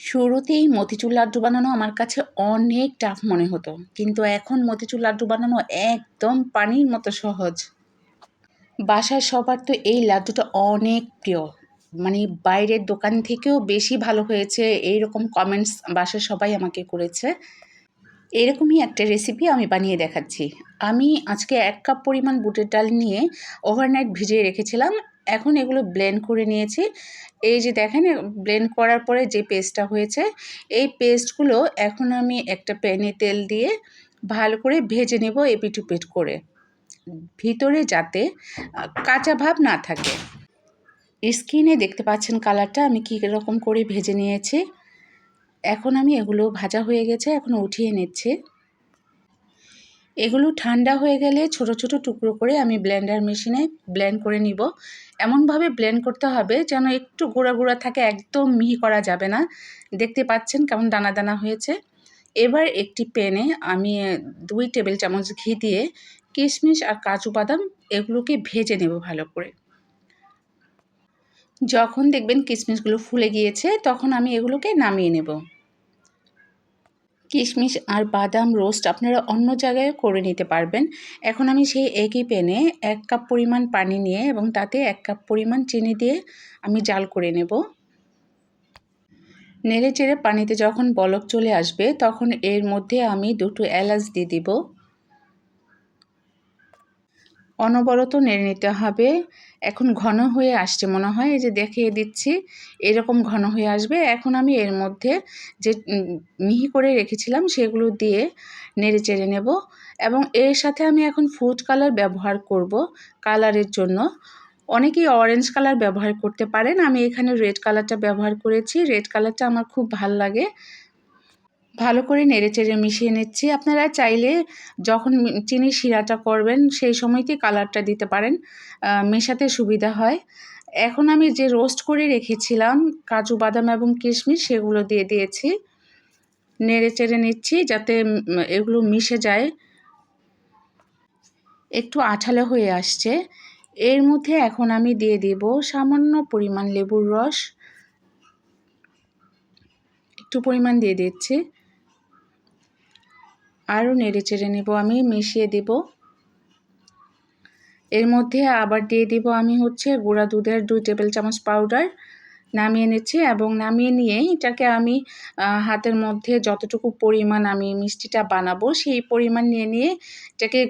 শুরুতেই মতিচুর লাড্ডু বানানো আমার কাছে অনেক টাফ মনে হতো, কিন্তু এখন মতিচুর লাড্ডু বানানো একদম পানির মতো সহজ। বাসার সবার তো এই লাড্ডুটা অনেক প্রিয়, মানে বাইরের দোকান থেকেও বেশি ভালো হয়েছে এইরকম কমেন্টস বাসার সবাই আমাকে করেছে। এরকমই একটা রেসিপি আমি বানিয়ে দেখাচ্ছি। আমি আজকে 1 কাপ পরিমাণ বুটের ডাল নিয়ে ওভারনাইট ভিজিয়ে রেখেছিলাম। এখন এগুলো ব্লেন্ড করে নিয়েছি। এই যে দেখেন, ব্লেন্ড করার পরে যে পেস্টটা হয়েছে, এই পেস্টগুলো এখন আমি একটা প্যানে তেল দিয়ে ভালো করে ভেজে নেব এপিঠ ওপিঠ করে, ভিতরে যাতে কাঁচা ভাব না থাকে। স্ক্রিনে দেখতে পাচ্ছেন কালারটা আমি কী রকম করে ভেজে নিয়েছি। এখন আমি এগুলো ভাজা হয়ে গেছে, এখন উঠিয়ে নিচ্ছি। এগুলো ঠান্ডা হয়ে গেলে ছোট ছোট টুকরো করে আমি ব্লেন্ডার মেশিনে ব্লেন্ড করে নিব। এমনভাবে ব্লেন্ড করতে হবে যেন একটু গুঁড়া গুঁড়া থাকে, একদম মিহি করা যাবে না। দেখতে পাচ্ছেন কেমন দানা দানা হয়েছে। এবার একটি প্যানে আমি 2 টেবিল চামচ ঘি দিয়ে কিশমিশ আর কাজু বাদাম এগুলোকে ভেজে নেব ভালো করে। যখন দেখবেন কিশমিশগুলো ফুলে গিয়েছে তখন আমি এগুলোকে নামিয়ে নেব। কিশমিশ আর বাদাম রোস্ট আপনারা অন্য জায়গায় করে নিতে পারবেন। এখন আমি সেই একই প্যানে 1 কাপ পরিমাণ পানি নিয়ে এবং তাতে 1 কাপ পরিমাণ চিনি দিয়ে আমি জাল করে নেব। নেড়ে চেড়ে পানিতে যখন বলক চলে আসবে তখন এর মধ্যে আমি 2টো এলাচ দিয়ে দিব। অনবরত নেড়ে নিতে হবে। এখন ঘন হয়ে আসছে মনে হয়, এই যে দেখিয়ে দিচ্ছি, এরকম ঘন হয়ে আসবে। এখন আমি এর মধ্যে যে মিহি করে রেখেছিলাম সেগুলো দিয়ে নেড়ে চেড়ে নেব এবং এর সাথে আমি এখন ফুড কালার ব্যবহার করব কালারের জন্য। অনেকেই অরেঞ্জ কালার ব্যবহার করতে পারেন, আমি এখানে রেড কালারটা ব্যবহার করেছি। রেড কালারটা আমার খুব ভাল লাগে। ভালো করে নেড়েচেড়ে মিশিয়ে নিচ্ছি। আপনারা চাইলে যখন চিনির শিরাটা করবেন সেই সময়তেই কালারটা দিতে পারেন, মেশাতে সুবিধা হয়। এখন আমি যে রোস্ট করে রেখেছিলাম কাজু বাদাম এবং কিশমিশ সেগুলো দিয়ে দিয়েছি। নেড়েচেড়ে নিচ্ছি যাতে এগুলো মিশে যায়। একটু আঠালো হয়ে আসছে। এর মধ্যে এখন আমি দিয়ে দেব সামান্য পরিমাণ লেবুর রস, একটু পরিমাণ দিয়ে দিচ্ছি। আরও নেড়ে চেড়ে নেব, আমি মিশিয়ে দেব। এর মধ্যে আবার দিয়ে দিব আমি গুঁড়া দুধের 2 টেবিল চামচ পাউডার। নামিয়ে নিচ্ছি এবং নামিয়ে নিয়ে এটাকে আমি হাতের মধ্যে যতটুকু পরিমাণ আমি মিষ্টিটা বানাবো সেই পরিমাণ নিয়ে এটাকে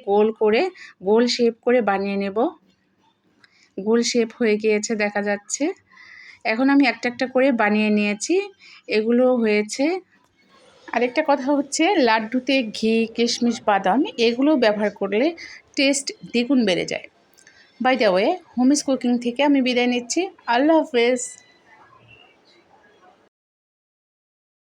গোল শেপ করে বানিয়ে নেব। গোল শেপ হয়ে গিয়েছে দেখা যাচ্ছে। এখন আমি একটা একটা করে বানিয়ে নিয়েছি, এগুলো হয়েছে। আরেকটা কথা লাড্ডুতে ঘি, কিশমিশ, বাদাম এগুলো ব্যবহার করলে টেস্ট দ্বিগুণ বেড়ে যায়। By the way, Homes Cooking থেকে আমি বিদায় নিচ্ছি। আল্লাহ হাফেজ।